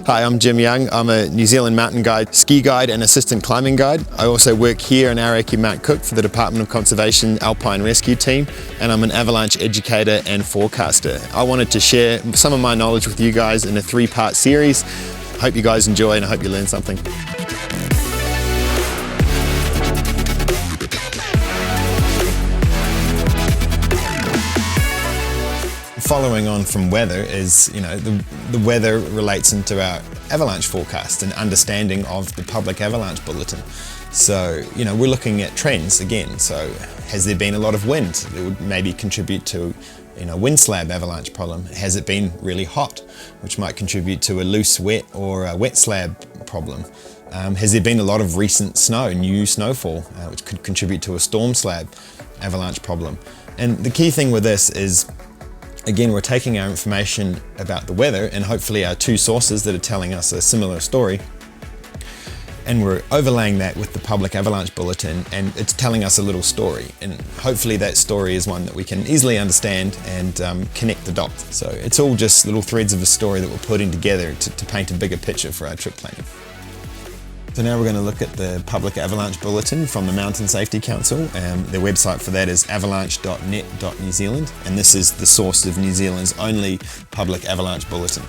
Hi, I'm Jim Young. I'm a New Zealand mountain guide, ski guide and assistant climbing guide. I also work here in Aoraki Mount Cook for the Department of Conservation Alpine Rescue Team, and I'm an avalanche educator and forecaster. I wanted to share some of my knowledge with you guys in a 3-part series. I hope you guys enjoy and I hope you learn something. Following on from weather is, the weather relates into our avalanche forecast and understanding of the public avalanche bulletin. So, we're looking at trends again. So, has there been a lot of wind that would maybe contribute to, wind slab avalanche problem? Has it been really hot, which might contribute to a loose wet or a wet slab problem? Has there been a lot of recent snow, new snowfall, which could contribute to a storm slab avalanche problem? And the key thing with this is, again, we're taking our information about the weather and hopefully our 2 sources that are telling us a similar story, and we're overlaying that with the public avalanche bulletin, and it's telling us a little story, and hopefully that story is one that we can easily understand and connect the dots. So it's all just little threads of a story that we're putting together to paint a bigger picture for our trip planning. So now we're going to look at the Public Avalanche Bulletin from the Mountain Safety Council. Their website for that is avalanche.net.New Zealand, and this is the source of New Zealand's only public avalanche bulletin.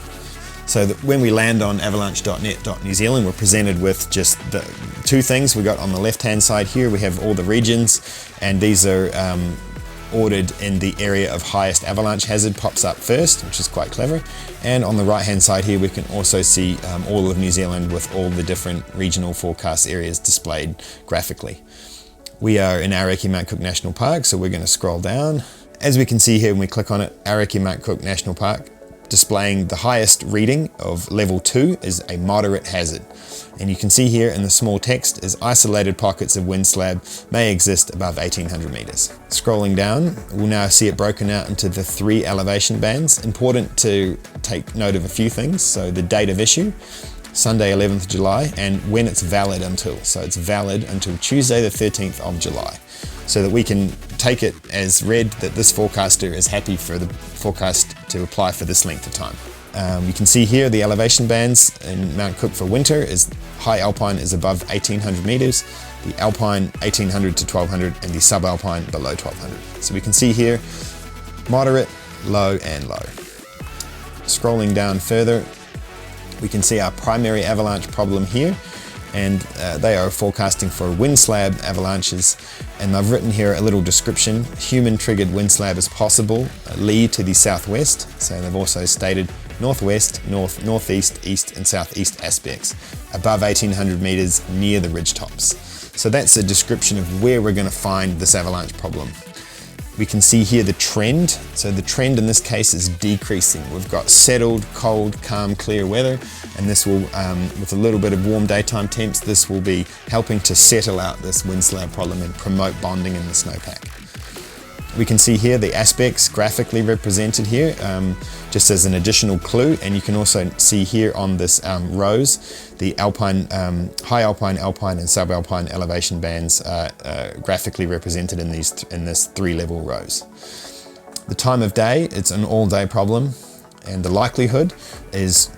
So that when we land on avalanche.net.New Zealand, we're presented with just the 2 things. We got on the left-hand side here, we have all the regions, and these are ordered in the area of highest avalanche hazard pops up first, which is quite clever. And on the right hand side here we can also see all of New Zealand with all the different regional forecast areas displayed graphically. We are in Aoraki Mount Cook National Park, so we're going to scroll down. As we can see here when we click on it, Aoraki Mount Cook National Park displaying the highest reading of level 2 is a moderate hazard. And you can see here in the small text is isolated pockets of wind slab may exist above 1800 meters. Scrolling down, we'll now see it broken out into the 3 elevation bands. Important to take note of a few things. So the date of issue, Sunday 11th July, and when it's valid until. So it's valid until Tuesday the 13th of July. So that we can take it as read that this forecaster is happy for the forecast to apply for this length of time. You can see here the elevation bands in Mount Cook for winter is high alpine is above 1800 meters, the alpine 1800 to 1200, and the subalpine below 1200. So we can see here moderate, low, and low. Scrolling down further, we can see our primary avalanche problem here, and they are forecasting for wind slab avalanches, and I've written here a little description. Human triggered wind slab is possible, lee to the southwest, so they've also stated northwest, north, northeast, east and southeast aspects, above 1800 meters near the ridge tops. So that's a description of where we're going to find this avalanche problem. We can see here the trend. So the trend in this case is decreasing. We've got settled, cold, calm, clear weather, and this will, with a little bit of warm daytime temps, this will be helping to settle out this wind slab problem and promote bonding in the snowpack. We can see here the aspects graphically represented here, just as an additional clue, and you can also see here on this rows the alpine, high alpine, alpine and subalpine elevation bands graphically represented in this 3-level rows. The time of day, it's an all-day problem, and the likelihood is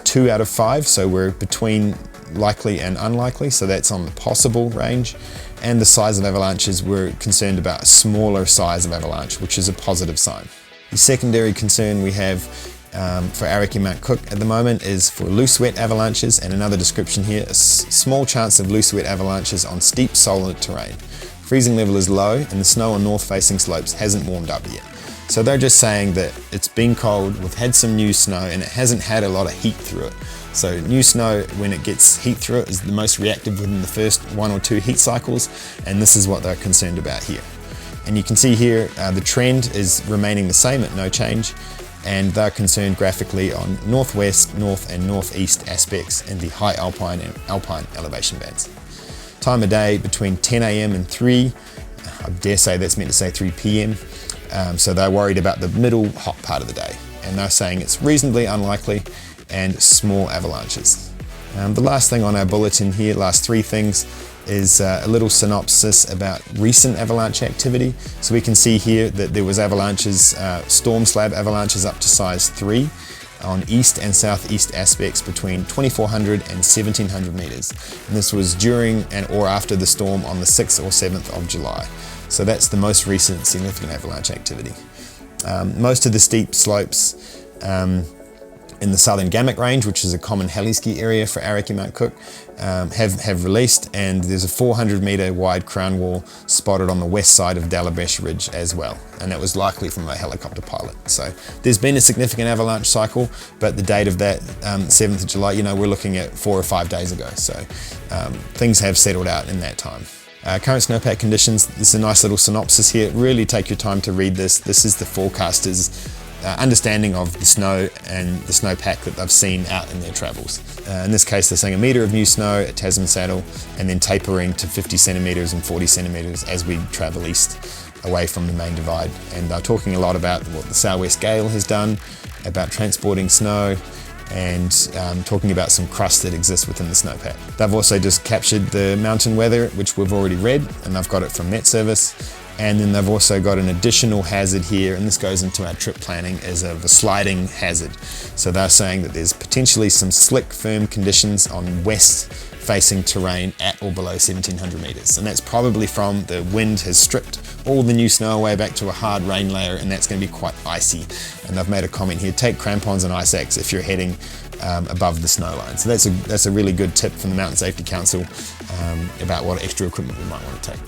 2 out of 5, so we're between likely and unlikely, so that's on the possible range. And the size of avalanches, we're concerned about a smaller size of avalanche, which is a positive sign. The secondary concern we have for Aoraki Mount Cook at the moment is for loose wet avalanches, and another description here, a small chance of loose wet avalanches on steep solid terrain. Freezing level is low and the snow on north facing slopes hasn't warmed up yet. So they're just saying that it's been cold, we've had some new snow and it hasn't had a lot of heat through it. So new snow, when it gets heat through it, is the most reactive within the first 1 or 2 heat cycles, and this is what they're concerned about here. And you can see here the trend is remaining the same at no change, and they're concerned graphically on northwest, north and northeast aspects in the high alpine and alpine elevation bands. Time of day between 10 a.m. and 3, I dare say that's meant to say 3 p.m. So they're worried about the middle hot part of the day, and they're saying it's reasonably unlikely and small avalanches. The last thing on our bulletin here, last 3 things, is a little synopsis about recent avalanche activity. So we can see here that there was avalanches, storm slab avalanches up to size 3 on east and southeast aspects between 2,400 and 1,700 meters. And this was during and or after the storm on the 6th or 7th of July. So that's the most recent significant avalanche activity. Most of the steep slopes in the southern Gammock Range, which is a common heli-ski area for Araki Mount Cook, have released, and there's a 400 meter wide crown wall spotted on the west side of Dallabesh Ridge as well, and that was likely from a helicopter pilot. So there's been a significant avalanche cycle, but the date of that 7th of July, we're looking at 4 or 5 days ago, so things have settled out in that time. Current snowpack conditions, this is a nice little synopsis here. Really take your time to read this. This is the forecasters' understanding of the snow and the snowpack that they've seen out in their travels. In this case, they're saying a metre of new snow at Tasman Saddle and then tapering to 50 centimetres and 40 centimetres as we travel east away from the main divide. And they're talking a lot about what the southwest gale has done, about transporting snow, and talking about some crust that exists within the snowpack. They've also just captured the mountain weather, which we've already read, and they've got it from Met Service. And then they've also got an additional hazard here, and this goes into our trip planning as of a sliding hazard. So they're saying that there's potentially some slick, firm conditions on west-facing terrain at or below 1,700 meters. And that's probably from the wind has stripped all the new snow away back to a hard rain layer, and that's going to be quite icy. And they've made a comment here, take crampons and ice axe if you're heading above the snow line. So that's a really good tip from the Mountain Safety Council about what extra equipment we might want to take.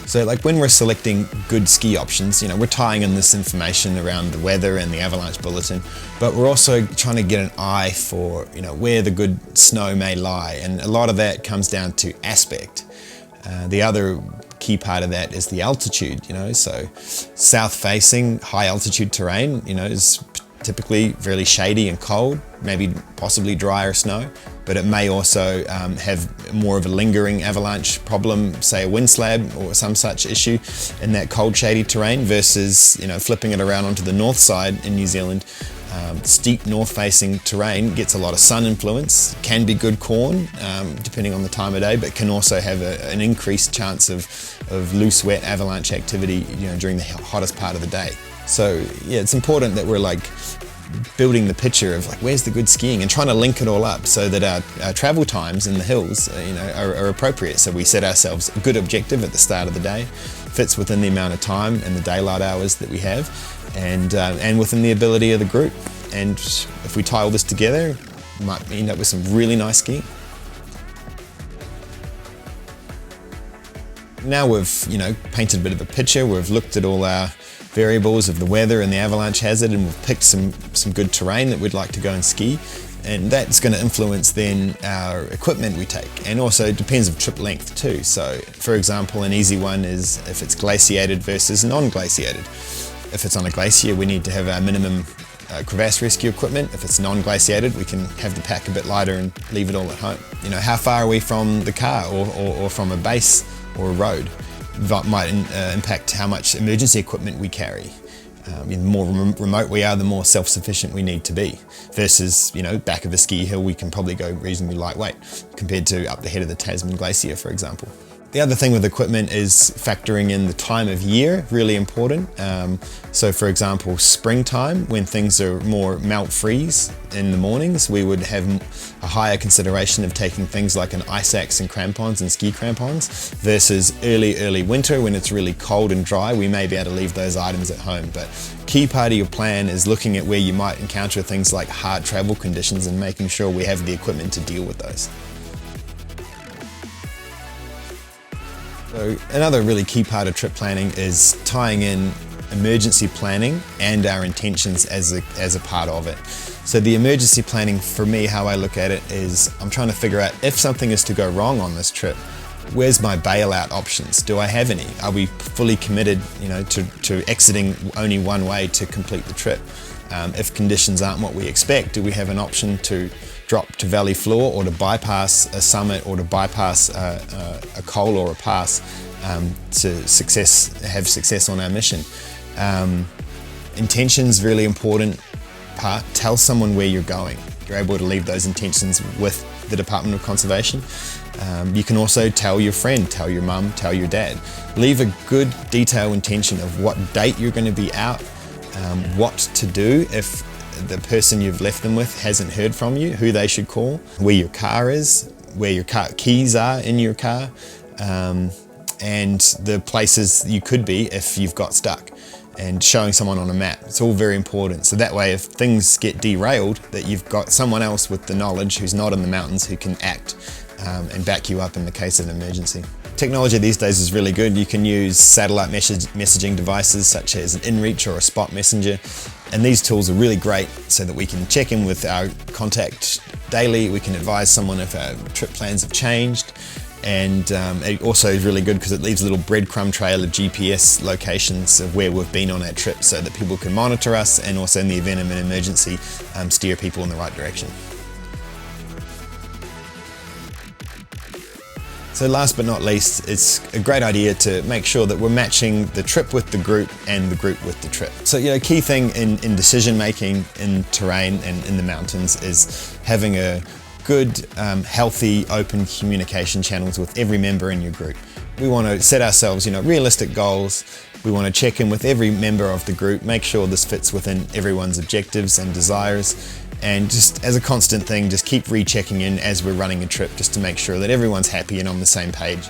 So like when we're selecting good ski options, we're tying in this information around the weather and the avalanche bulletin, but we're also trying to get an eye for, where the good snow may lie. And a lot of that comes down to aspect. The other key part of that is the altitude, so south facing high altitude terrain, is typically really shady and cold, maybe possibly drier snow, but it may also have more of a lingering avalanche problem, say a wind slab or some such issue in that cold shady terrain versus flipping it around onto the north side in New Zealand. Steep north facing terrain gets a lot of sun influence, can be good corn depending on the time of day, but can also have an increased chance of loose wet avalanche activity during the hottest part of the day. So yeah, it's important that we're building the picture of where's the good skiing and trying to link it all up so that our travel times in the hills are appropriate. So we set ourselves a good objective at the start of the day, fits within the amount of time and the daylight hours that we have, and within the ability of the group. And if we tie all this together, we might end up with some really nice skiing. Now we've painted a bit of a picture, we've looked at all our variables of the weather and the avalanche hazard, and we've picked some good terrain that we'd like to go and ski, and that's going to influence then our equipment we take, and also it depends of trip length too. So for example, an easy one is if it's glaciated versus non-glaciated. If it's on a glacier, we need to have our minimum crevasse rescue equipment. If it's non-glaciated, we can have the pack a bit lighter and leave it all at home. How far are we from the car or from a base or a road? That might impact how much emergency equipment we carry. The more remote we are, the more self-sufficient we need to be. Versus, back of a ski hill, we can probably go reasonably lightweight compared to up the head of the Tasman Glacier, for example. The other thing with equipment is factoring in the time of year, really important. So for example, springtime, when things are more melt freeze in the mornings, we would have a higher consideration of taking things like an ice axe and crampons and ski crampons versus early winter when it's really cold and dry. We may be able to leave those items at home, but key part of your plan is looking at where you might encounter things like hard travel conditions and making sure we have the equipment to deal with those. So another really key part of trip planning is tying in emergency planning and our intentions as a part of it. So the emergency planning, for me, how I look at it is I'm trying to figure out if something is to go wrong on this trip, where's my bailout options? Do I have any? Are we fully committed, to exiting only one way to complete the trip? If conditions aren't what we expect, do we have an option to drop to valley floor or to bypass a summit or to bypass a col or a pass to have success on our mission? Intentions, really important part. Tell someone where you're going. You're able to leave those intentions with the Department of Conservation. You can also tell your friend, tell your mum, tell your dad. Leave a good detailed intention of what date you're going to be out, what to do if the person you've left them with hasn't heard from you, who they should call, where your car is, where your car keys are in your car, and the places you could be if you've got stuck, and showing someone on a map. It's all very important. So that way, if things get derailed, that you've got someone else with the knowledge who's not in the mountains who can act and back you up in the case of an emergency. Technology these days is really good. You can use satellite messaging devices such as an inReach or a Spot Messenger, and these tools are really great so that we can check in with our contact daily. We can advise someone if our trip plans have changed, and it also is really good because it leaves a little breadcrumb trail of GPS locations of where we've been on our trip so that people can monitor us, and also in the event of an emergency, steer people in the right direction. So last but not least, it's a great idea to make sure that we're matching the trip with the group and the group with the trip. So, key thing in decision making in terrain and in the mountains is having a good, healthy, open communication channels with every member in your group. We want to set ourselves, realistic goals. We want to check in with every member of the group, make sure this fits within everyone's objectives and desires. And just as a constant thing, just keep rechecking in as we're running a trip just to make sure that everyone's happy and on the same page.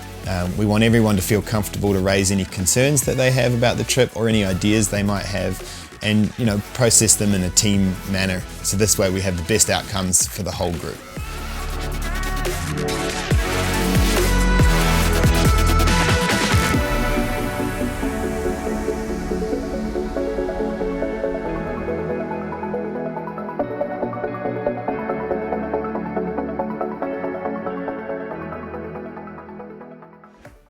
We want everyone to feel comfortable to raise any concerns that they have about the trip or any ideas they might have, and process them in a team manner. So this way we have the best outcomes for the whole group.